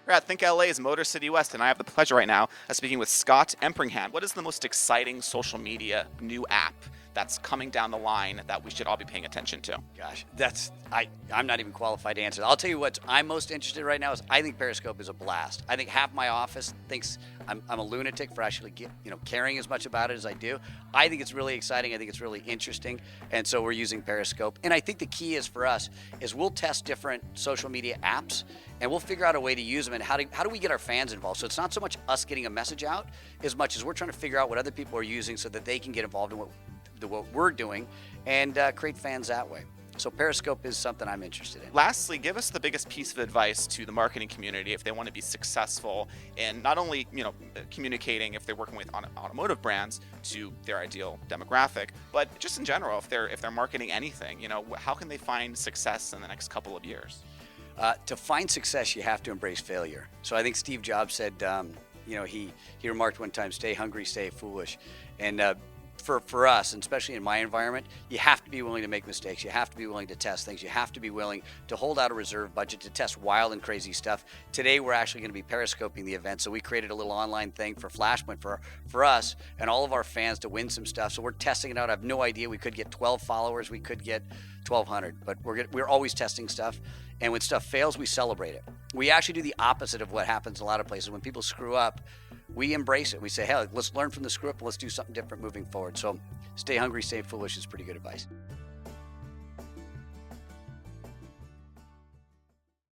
We're at thinkLA's Motor City West, and I have the pleasure right now of speaking with Scott Empringham. What is the most exciting social media new app that's coming down the line that we should all be paying attention to? Gosh, I'm not even qualified to answer. I'll tell you what I'm most interested in right now is I think Periscope is a blast. I think half my office thinks I'm a lunatic for actually caring as much about it as I do. I think it's really exciting. I think it's really interesting, and so we're using Periscope. And I think the key is for us is we'll test different social media apps, and we'll figure out a way to use them. And how do we get our fans involved? So it's not so much us getting a message out as much as we're trying to figure out what other people are using so that they can get involved in what we're doing and create fans that way. So Periscope is something I'm interested in. Lastly, give us the biggest piece of advice to the marketing community if they want to be successful in not only communicating if they're working with automotive brands to their ideal demographic, but just in general if they're marketing anything. How can they find success in the next couple of years? To find success, you have to embrace failure. So I think Steve Jobs said, he remarked one time, "Stay hungry, stay foolish," and for us, and especially in my environment, you have to be willing to make mistakes. You have to be willing to test things. You have to be willing to hold out a reserve budget to test wild and crazy stuff. Today, we're actually going to be periscoping the event, so we created a little online thing for Flashpoint for us and all of our fans to win some stuff. So we're testing it out. I have no idea. We could get 12 followers. We could get 1,200, but we're always testing stuff. And when stuff fails, we celebrate it. We actually do the opposite of what happens in a lot of places. When people screw up, we embrace it. We say, hey, let's learn from the screw up and let's do something different moving forward. So stay hungry, stay foolish is pretty good advice.